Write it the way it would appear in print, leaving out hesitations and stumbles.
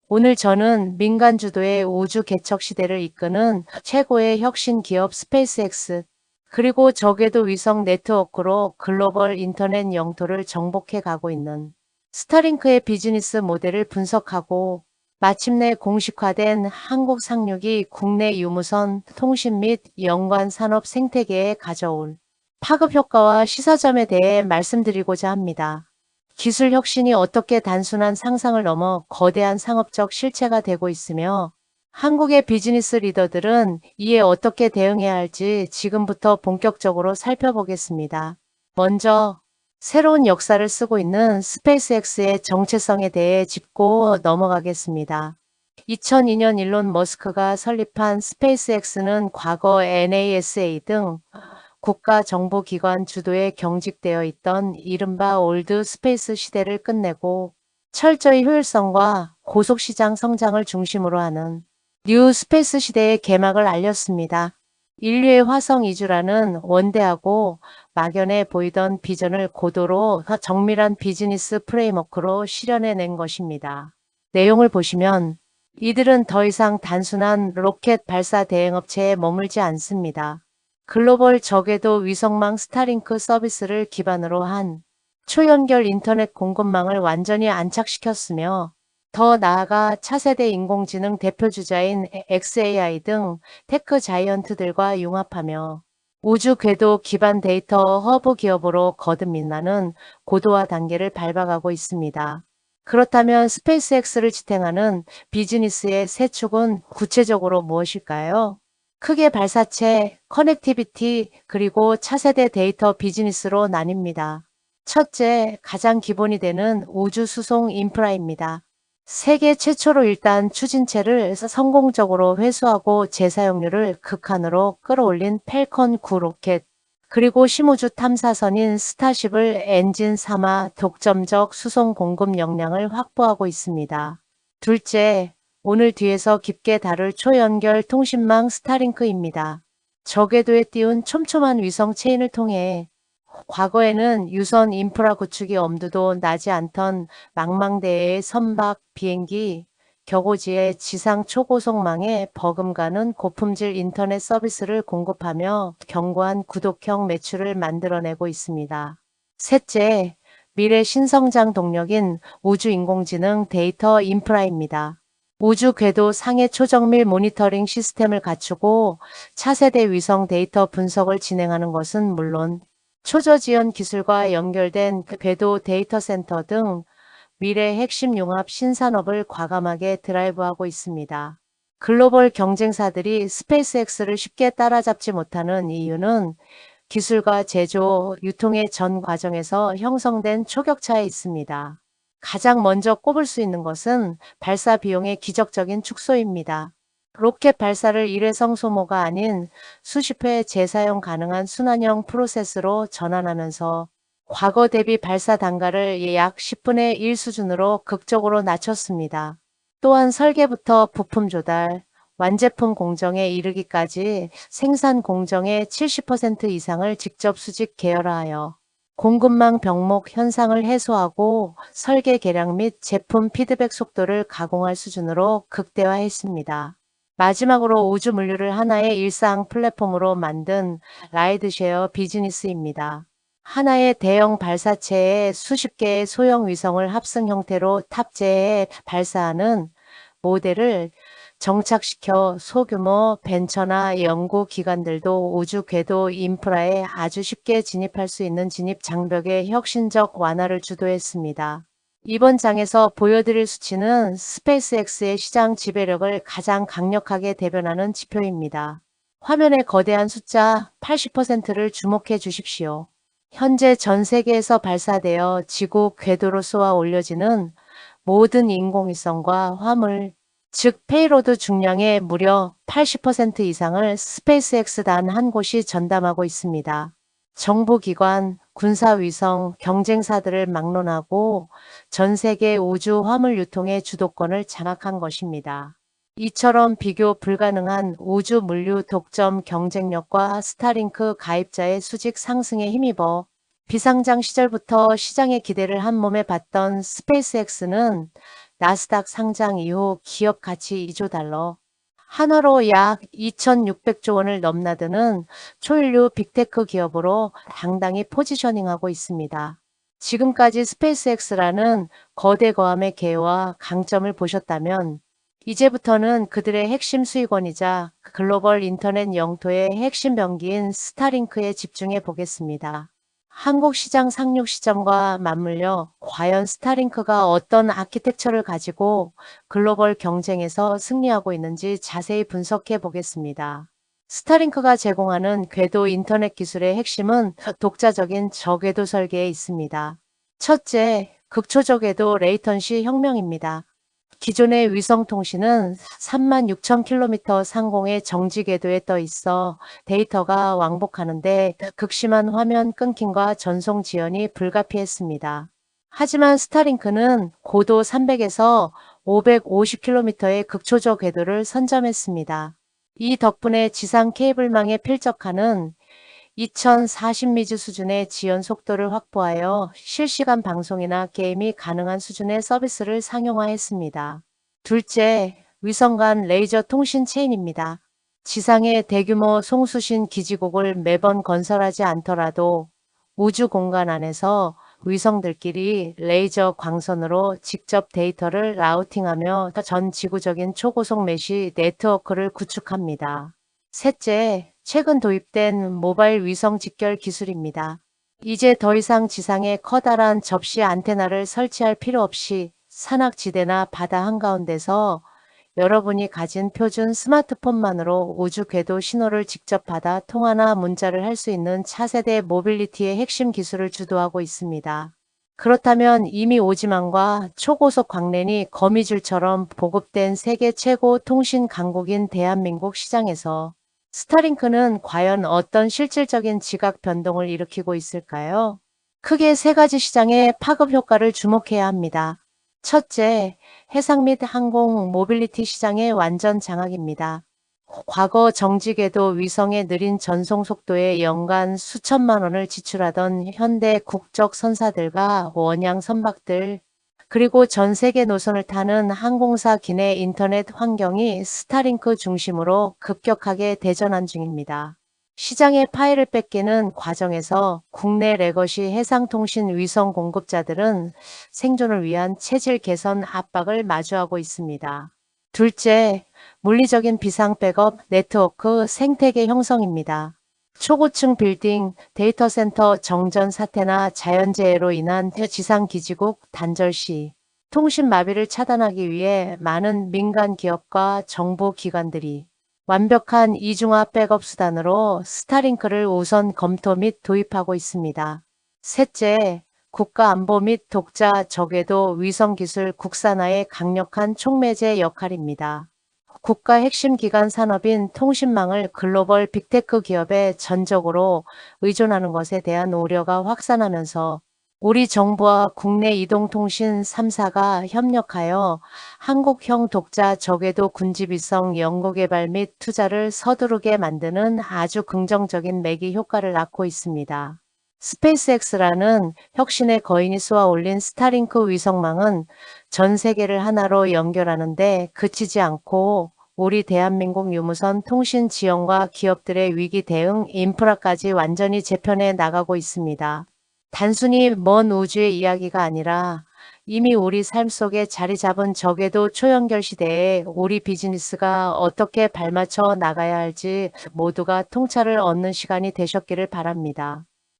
오늘 저는 민간 주도의 우주 개척 시대를 이끄는 최고의 혁신 기업 스페이스X, 그리고 저궤도 위성 네트워크로 글로벌 인터넷 영토를 정복해 가고 있는 스타링크의 비즈니스 모델을 분석하고 마침내 공식화된 한국 상륙이 국내 유무선 통신 및 연관 산업 생태계에 가져올 파급 효과와 시사점에 대해 말씀드리고자 합니다. 기술 혁신이 어떻게 단순한 상상을 넘어 거대한 상업적 실체가 되고 있으며 한국의 비즈니스 리더들은 이에 어떻게 대응해야 할지 지금부터 본격적으로 살펴보겠습니다. 먼저 새로운 역사를 쓰고 있는 스페이스X의 정체성에 대해 짚고 넘어가겠습니다. 2002년 일론 머스크가 설립한 스페이스X는 과거 NASA 등 국가정보기관 주도에 경직되어 있던 이른바 올드 스페이스 시대를 끝내고 철저히 효율성과 고속시장 성장을 중심으로 하는 뉴 스페이스 시대의 개막을 알렸습니다. 인류의 화성 이주라는 원대하고 막연해 보이던 비전을 고도로 정밀한 비즈니스 프레임워크로 실현해낸 것입니다. 내용을 보시면 이들은 더 이상 단순한 로켓 발사 대행업체에 머물지 않습니다. 글로벌 저궤도 위성망 스타링크 서비스를 기반으로 한 초연결 인터넷 공급망을 완전히 안착시켰으며 더 나아가 차세대 인공지능 대표주자인 XAI 등 테크 자이언트들과 융합하며 우주 궤도 기반 데이터 허브 기업으로 거듭민나는 고도화 단계를 밟아가고 있습니다. 그렇다면 스페이스X를 지탱하는 비즈니스의 세 축은 구체적으로 무엇일까요? 크게 발사체, 커넥티비티, 그리고 차세대 데이터 비즈니스로 나뉩니다. 첫째, 가장 기본이 되는 우주 수송 인프라입니다. 세계 최초로 일단 추진체를 성공적으로 회수하고 재사용률을 극한으로 끌어올린 펠컨 9 로켓, 그리고 심우주 탐사선인 스타쉽을 엔진 삼아 독점적 수송 공급 역량을 확보하고 있습니다. 둘째, 오늘 뒤에서 깊게 다룰 초연결 통신망 스타링크입니다. 저궤도에 띄운 촘촘한 위성 체인을 통해 과거에는 유선 인프라 구축이 엄두도 나지 않던 망망대해의 선박, 비행기, 격오지의 지상 초고속망에 버금가는 고품질 인터넷 서비스를 공급하며 견고한 구독형 매출을 만들어내고 있습니다. 셋째, 미래 신성장 동력인 우주인공지능 데이터 인프라입니다. 우주 궤도 상해 초정밀 모니터링 시스템을 갖추고 차세대 위성 데이터 분석을 진행하는 것은 물론 초저지연 기술과 연결된 궤도 데이터 센터 등 미래 핵심 융합 신산업을 과감하게 드라이브하고 있습니다. 글로벌 경쟁사들이 스페이스X를 쉽게 따라잡지 못하는 이유는 기술과 제조, 유통의 전 과정에서 형성된 초격차에 있습니다. 가장 먼저 꼽을 수 있는 것은 발사 비용의 기적적인 축소입니다. 로켓 발사를 일회성 소모가 아닌 수십 회 재사용 가능한 순환형 프로세스로 전환하면서 과거 대비 발사 단가를 약 10분의 1 수준으로 극적으로 낮췄습니다. 또한 설계부터 부품 조달, 완제품 공정에 이르기까지 생산 공정의 70% 이상을 직접 수직 계열화하여 공급망 병목 현상을 해소하고 설계 개량 및 제품 피드백 속도를 가공할 수준으로 극대화했습니다. 마지막으로 우주 물류를 하나의 일상 플랫폼으로 만든 라이드쉐어 비즈니스입니다. 하나의 대형 발사체에 수십 개의 소형 위성을 합승 형태로 탑재해 발사하는 모델을 정착시켜 소규모 벤처나 연구기관들도 우주 궤도 인프라에 아주 쉽게 진입할 수 있는 진입 장벽의 혁신적 완화를 주도했습니다. 이번 장에서 보여드릴 수치는 스페이스X의 시장 지배력을 가장 강력하게 대변하는 지표입니다. 화면의 거대한 숫자 80%를 주목해 주십시오. 현재 전 세계에서 발사되어 지구 궤도로 쏘아 올려지는 모든 인공위성과 화물, 즉 페이로드 중량의 무려 80% 이상을 스페이스X 단 한 곳이 전담하고 있습니다. 정보기관, 군사위성, 경쟁사들을 막론하고 전 세계 우주 화물 유통의 주도권을 장악한 것입니다. 이처럼 비교 불가능한 우주 물류 독점 경쟁력과 스타링크 가입자의 수직 상승에 힘입어 비상장 시절부터 시장의 기대를 한몸에 받던 스페이스X는 나스닥 상장 이후 기업 가치 2조 달러, 한화로 약 2,600조 원을 넘나드는 초일류 빅테크 기업으로 당당히 포지셔닝하고 있습니다. 지금까지 스페이스X라는 거대 거함의 개와 강점을 보셨다면 이제부터는 그들의 핵심 수익원이자 글로벌 인터넷 영토의 핵심 병기인 스타링크에 집중해 보겠습니다. 한국 시장 상륙 시점과 맞물려 과연 스타링크가 어떤 아키텍처를 가지고 글로벌 경쟁에서 승리하고 있는지 자세히 분석해 보겠습니다. 스타링크가 제공하는 궤도 인터넷 기술의 핵심은 독자적인 저궤도 설계에 있습니다. 첫째, 극초저궤도 레이턴시 혁명입니다. 기존의 위성통신은 36,000km 상공의 정지 궤도에 떠 있어 데이터가 왕복하는데 극심한 화면 끊김과 전송 지연이 불가피했습니다. 하지만 스타링크는 고도 300에서 550km의 극초저 궤도를 선점했습니다. 이 덕분에 지상 케이블망에 필적하는 2040미즈 수준의 지연 속도를 확보하여 실시간 방송이나 게임이 가능한 수준의 서비스를 상용화했습니다. 둘째, 위성 간 레이저 통신 체인입니다. 지상의 대규모 송수신 기지국을 매번 건설하지 않더라도 우주 공간 안에서 위성들끼리 레이저 광선으로 직접 데이터를 라우팅하며 전 지구적인 초고속 메시 네트워크를 구축합니다. 셋째, 최근 도입된 모바일 위성 직결 기술입니다. 이제 더 이상 지상에 커다란 접시 안테나를 설치할 필요 없이 산악지대나 바다 한가운데서 여러분이 가진 표준 스마트폰만으로 우주 궤도 신호를 직접 받아 통화나 문자를 할 수 있는 차세대 모빌리티의 핵심 기술을 주도하고 있습니다. 그렇다면 이미 오지만과 초고속 광랜이 거미줄처럼 보급된 세계 최고 통신 강국인 대한민국 시장에서 스타링크는 과연 어떤 실질적인 지각 변동을 일으키고 있을까요? 크게 세 가지 시장의 파급 효과를 주목해야 합니다. 첫째, 해상 및 항공 모빌리티 시장의 완전 장악입니다. 과거 정지궤도 위성의 느린 전송 속도에 연간 수천만 원을 지출하던 현대 국적 선사들과 원양 선박들, 그리고 전 세계 노선을 타는 항공사 기내 인터넷 환경이 스타링크 중심으로 급격하게 대전환 중입니다. 시장의 파일을 뺏기는 과정에서 국내 레거시 해상통신 위성 공급자들은 생존을 위한 체질 개선 압박을 마주하고 있습니다. 둘째, 물리적인 비상 백업 네트워크 생태계 형성입니다. 초고층 빌딩, 데이터 센터 정전 사태나 자연재해로 인한 지상 기지국 단절 시 통신 마비를 차단하기 위해 많은 민간 기업과 정부 기관들이 완벽한 이중화 백업 수단으로 스타링크를 우선 검토 및 도입하고 있습니다. 셋째, 국가 안보 및 독자 저궤도 위성 기술 국산화의 강력한 촉매제 역할입니다. 국가 핵심 기관 산업인 통신망을 글로벌 빅테크 기업에 전적으로 의존하는 것에 대한 우려가 확산하면서 우리 정부와 국내 이동통신 3사가 협력하여 한국형 독자 저궤도 군집위성 연구개발 및 투자를 서두르게 만드는 아주 긍정적인 매기 효과를 낳고 있습니다. 스페이스X라는 혁신의 거인이 쏘아 올린 스타링크 위성망은 전 세계를 하나로 연결하는데 그치지 않고 우리 대한민국 유무선 통신 지원과 기업들의 위기 대응 인프라까지 완전히 재편해 나가고 있습니다. 단순히 먼 우주의 이야기가 아니라 이미 우리 삶 속에 자리 잡은 저궤도 초연결 시대에 우리 비즈니스가 어떻게 발맞춰 나가야 할지 모두가 통찰을 얻는 시간이 되셨기를 바랍니다.